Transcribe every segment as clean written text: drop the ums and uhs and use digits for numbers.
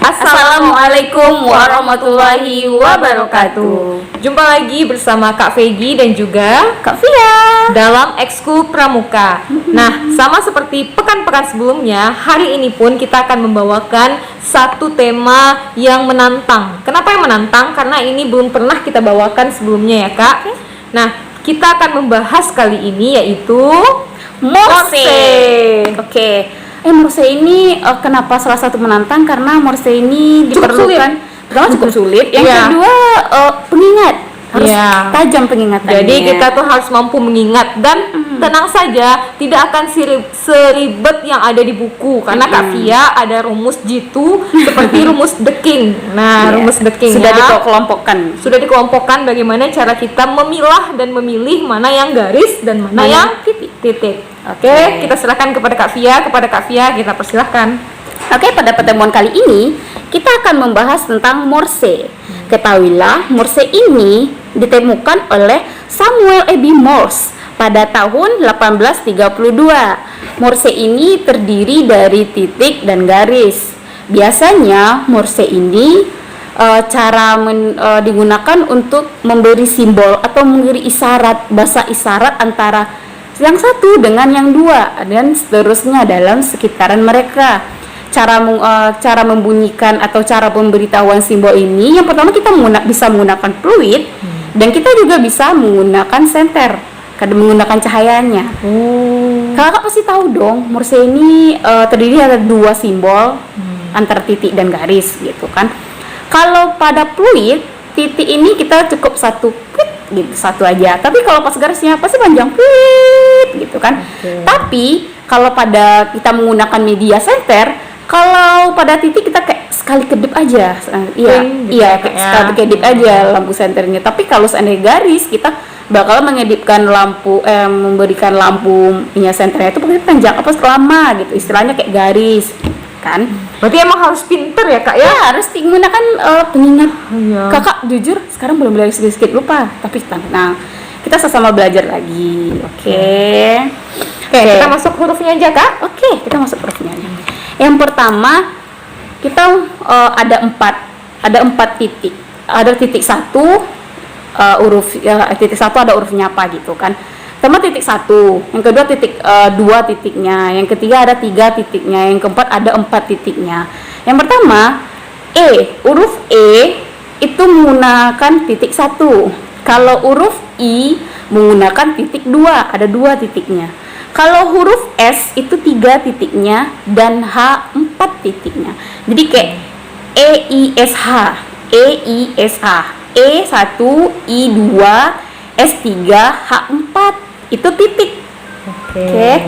Assalamualaikum warahmatullahi wabarakatuh. Jumpa lagi bersama Kak Vegi dan juga Kak Via dalam Ekskul Pramuka. Nah, sama seperti pekan-pekan sebelumnya, hari ini pun kita akan membawakan satu tema yang menantang. Kenapa yang menantang? Karena ini belum pernah kita bawakan sebelumnya ya Kak. Nah, kita akan membahas kali ini yaitu Morse. Oke. Morse ini kenapa salah satu menantang? Karena Morse ini diperlukan pertama cukup sulit, yang kedua pengingat harus tajam pengingatannya. Jadi kita tuh harus mampu mengingat dan tenang saja, tidak akan seribet yang ada di buku karena Kak Via ada rumus jitu seperti rumus The King. Nah, rumus The King sudah dikelompokkan bagaimana cara kita memilah dan memilih mana yang garis dan mana yang titik. Oke, kita serahkan kepada Kak Via. Kepada Kak Via kita persilahkan. Oke, pada pertemuan kali ini kita akan membahas tentang Morse. Ketahuilah, Morse ini ditemukan oleh Samuel Eby Morse pada tahun 1832. Morse ini terdiri dari titik dan garis. Biasanya Morse ini digunakan untuk memberi simbol atau memberi isyarat, bahasa isyarat antara yang satu dengan yang dua dan seterusnya dalam sekitaran mereka. Cara membunyikan atau cara pemberitahuan simbol ini, yang pertama kita bisa menggunakan fluid dan kita juga bisa menggunakan senter, menggunakan cahayanya. Kakak pasti tahu dong, Morse ini terdiri dari dua simbol antara titik dan garis gitu kan. Kalau pada fluid, titik ini kita cukup satu gitu, satu aja. Tapi kalau pas garisnya pasti panjang gitu kan. Tapi kalau pada kita menggunakan media senter, kalau pada titik kita kayak sekali kedip aja, sekali kedip aja lampu senternya. Tapi kalau seandainya garis, kita bakal mengedipkan lampu, memberikan lampu punya senternya itu pakai panjang apa lama gitu, istilahnya kayak garis kan. Berarti emang harus pinter ya Kak ya? Ya, harus menggunakan pengingat. Kakak jujur sekarang belum belajar sedikit lupa, tapi nah kita sama belajar lagi. Oke, kita masuk hurufnya aja Kak. Oke, kita masuk hurufnya aja. Yang pertama kita ada empat titik. Ada titik satu, titik satu ada hurufnya apa gitu kan. Pertama titik satu, yang kedua titik dua titiknya, yang ketiga ada tiga titiknya, yang keempat ada empat titiknya. Yang pertama huruf E itu menggunakan titik satu. Kalau huruf I menggunakan titik dua, ada dua titiknya. Kalau huruf S itu tiga titiknya dan H empat titiknya. Jadi kayak EISH, E1, I2, S3, H4 itu titik. Oke.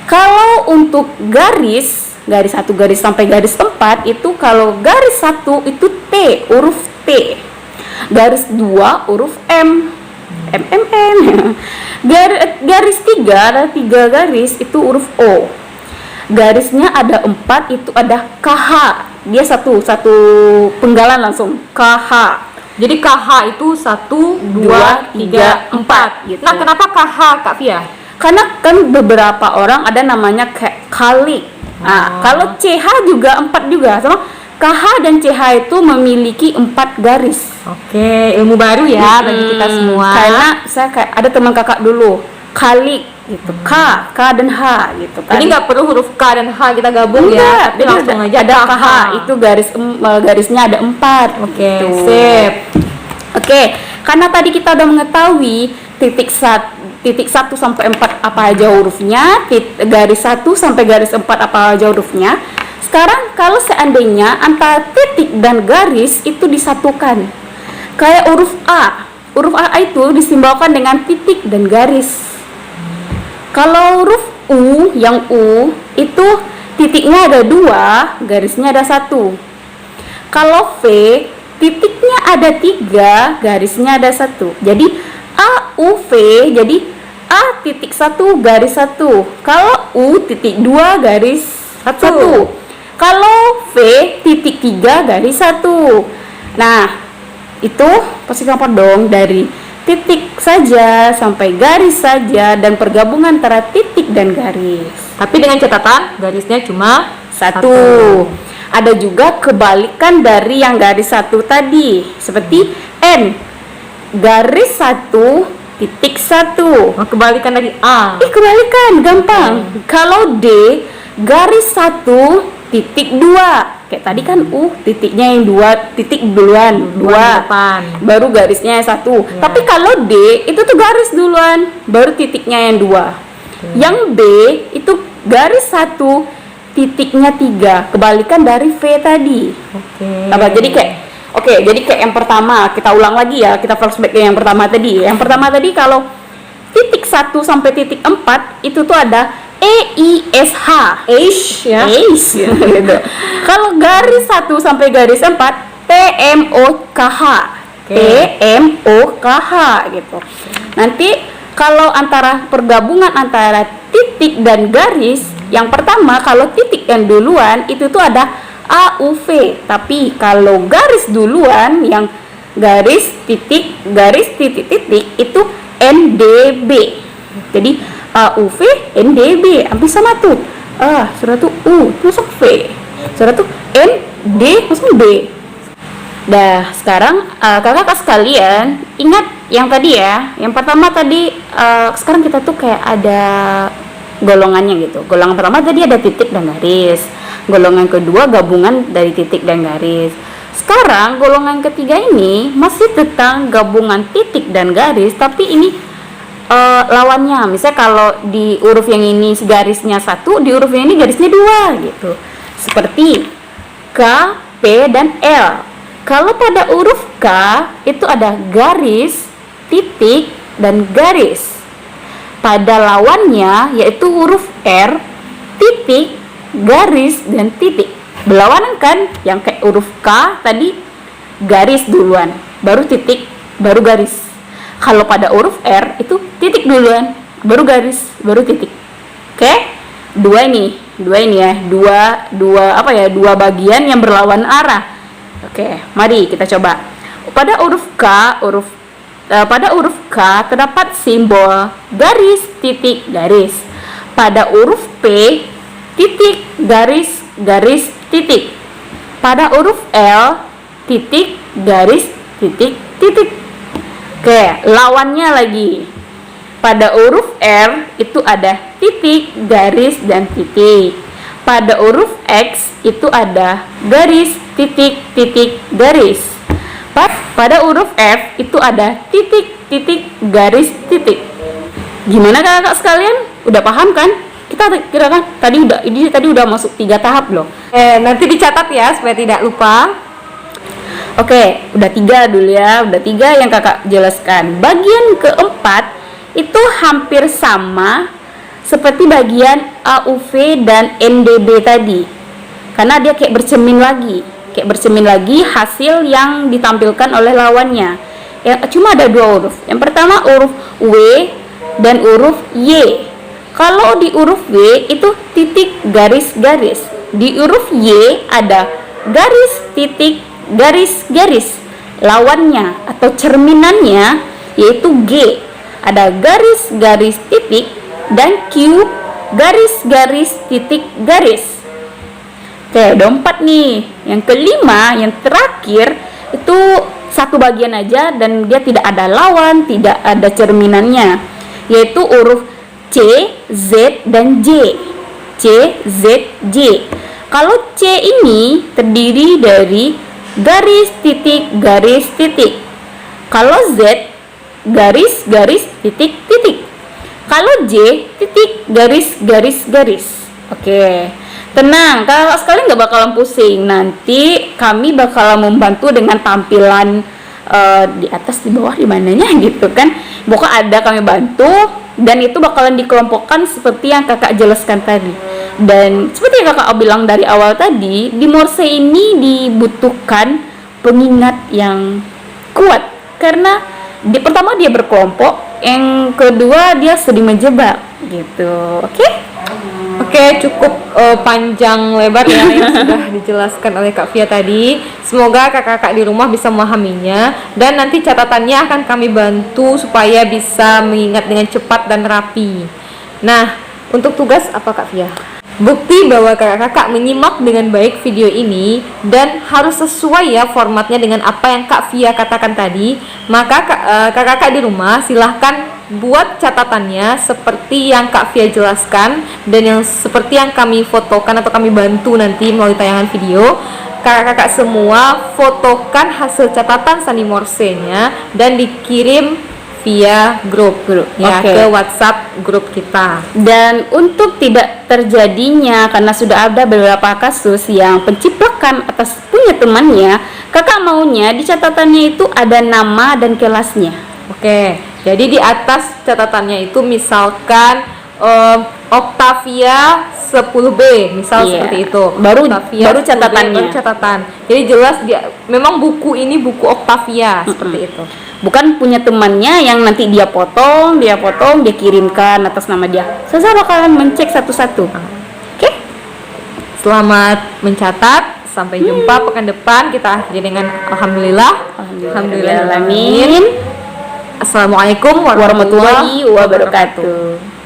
Kalau untuk garis 1 garis sampai garis 4 itu, kalau garis 1 itu T, huruf T. Garis 2 huruf M. Garis 3 ada 3 garis itu huruf O. Garisnya ada 4 itu ada KH. Dia satu penggalan langsung KH. Jadi KH itu 1, 2, 3, 4 gitu. Nah, kenapa KH Kak Via? Karena kan beberapa orang ada namanya kayak kalik. Nah, kalau CH juga 4 juga. Sama KH dan CH itu memiliki 4 garis. Oke, ilmu baru ya bagi kita semua. Karena saya kayak ada teman kakak dulu kalik gitu, K dan H gitu kan. Jadi nggak perlu huruf K dan H kita gabung ya, tapi langsung aja ada KH itu garisnya ada 4. Oke, gitu. sip. Oke, karena tadi kita udah mengetahui titik 1 sampai 4 apa aja hurufnya, garis 1 sampai garis 4 apa aja hurufnya. Sekarang kalau seandainya antara titik dan garis itu disatukan, kayak huruf A itu disimbolkan dengan titik dan garis. Kalau huruf U, yang U itu titiknya ada 2, garisnya ada 1. Kalau V, titiknya ada 3, garisnya ada 1. Jadi A, U, V, jadi A titik 1 garis 1. Kalau U titik 2 garis 1. Kalau V titik 3 garis 1. Nah, itu pasti gampang dong, dari titik saja sampai garis saja dan pergabungan antara titik dan garis. Tapi dengan catatan garisnya cuma satu. Ada juga kebalikan dari yang garis satu tadi, seperti N garis 1.1. Kebalikan dari A. Kebalikan, gampang. Kalau D garis 1.2, kayak tadi kan titiknya yang 2 titik duluan, 2 depan. baru garisnya yang 1. Tapi kalau D itu tuh garis duluan, baru titiknya yang 2. Yang B itu garis 1, titiknya 3, kebalikan dari V tadi. Jadi kayak yang pertama, kita ulang lagi ya, kita flashback ke yang pertama tadi. Yang pertama tadi kalau titik 1 sampai titik 4 itu tuh ada EISH, Ya. gitu. Kalau garis 1 sampai garis 4 TMOKH, TMOKH gitu. Nanti kalau antara pergabungan antara titik dan garis, yang pertama kalau titik yang duluan itu tuh ada AUV, tapi kalau garis duluan yang garis titik titik itu NDB. Jadi AUV NDB hampir sama tuh. Sudah tuh U masuk V, sudah tuh ND masuk B. Dah, sekarang kakak sekalian ingat yang tadi ya. Yang pertama tadi, sekarang kita tuh kayak ada golongannya gitu. Golongan pertama tadi ada titik dan garis. Golongan kedua gabungan dari titik dan garis. Sekarang golongan ketiga ini masih tentang gabungan titik dan garis, tapi ini lawannya. Misalnya kalau di huruf yang ini garisnya 1, di huruf yang ini garisnya 2 gitu. Seperti K, P, dan L. Kalau pada huruf K itu ada garis, titik, dan garis. Pada lawannya yaitu huruf R, titik, garis, dan titik. Berlawanan kan? Yang kayak huruf K tadi garis duluan, baru titik, baru garis. Kalau pada huruf R itu titik duluan, baru garis, baru titik. Oke? Dua ini ya, dua bagian yang berlawan arah. Oke, mari kita coba. Pada huruf K terdapat simbol garis, titik, garis. Pada huruf P, titik, garis, garis, titik. Pada huruf L, titik, garis, titik, titik. Oke, lawannya lagi. Pada huruf R itu ada titik, garis, dan titik. Pada huruf X itu ada garis, titik, titik, garis. Pada huruf F itu ada titik, titik, garis, titik. Gimana kakak sekalian? Udah paham kan? Kita kira kan tadi udah masuk 3 tahap loh. Nanti dicatat ya supaya tidak lupa. Oke, udah 3 dulu ya. Udah 3 yang kakak jelaskan. Bagian keempat itu hampir sama seperti bagian AUV dan NDB tadi. Karena dia kayak bercermin lagi hasil yang ditampilkan oleh lawannya. Cuma ada 2 huruf. Yang pertama huruf W dan huruf Y. Kalau di huruf W itu titik, garis, garis. Di huruf Y ada garis, titik, garis, garis. Lawannya atau cerminannya yaitu G. Ada garis, garis, titik, dan Q, garis, garis, titik, garis. Oke, udah 4 nih. Yang kelima, yang terakhir itu satu bagian aja dan dia tidak ada lawan, tidak ada cerminannya, yaitu huruf C, Z, dan J. C, Z, J. Kalau C ini terdiri dari garis, titik, garis, titik. Kalau Z, garis, garis, titik, titik. Kalau J, titik, garis, garis, garis. Oke, tenang, kalau sekalian nggak bakalan pusing. Nanti kami bakalan membantu dengan tampilan di atas, di bawah, di mananya gitu kan. Pokoknya ada kami bantu, dan itu bakalan dikelompokkan seperti yang kakak jelaskan tadi. Dan seperti yang kakak bilang dari awal tadi, di Morse ini dibutuhkan pengingat yang kuat, karena pertama dia berkelompok, yang kedua dia sedih menjebak gitu. Oke, cukup panjang lebar ya yang sudah dijelaskan oleh Kak Via tadi. Semoga kakak-kakak di rumah bisa memahaminya, dan nanti catatannya akan kami bantu supaya bisa mengingat dengan cepat dan rapi. Nah, untuk tugas apa Kak Via? Bukti bahwa kakak-kakak menyimak dengan baik video ini dan harus sesuai ya formatnya dengan apa yang Kak Via katakan tadi. Maka kakak-kakak di rumah silahkan buat catatannya seperti yang Kak Via jelaskan dan yang seperti yang kami fotokan atau kami bantu nanti melalui tayangan video. Kakak-kakak semua fotokan hasil catatan sandi Morse-nya dan dikirim via grup ya, Oke. ke WhatsApp grup kita. Dan untuk tidak terjadinya, karena sudah ada beberapa kasus yang penciplakan atas punya temannya, kakak maunya di catatannya itu ada nama dan kelasnya. Oke, jadi di atas catatannya itu misalkan Octavia 10B, misal Iya. seperti itu. Baru Octavia 10B, catatannya. baru catatan. Jadi jelas dia memang buku ini buku Octavia seperti itu. Bukan punya temannya yang nanti dia potong, dia kirimkan atas nama dia. Saya bakalan mencek satu-satu. Oke? Selamat mencatat. Sampai jumpa pekan depan. Kita akhiri dengan alhamdulillah. Alamin. Assalamualaikum Warahmatullahi wabarakatuh.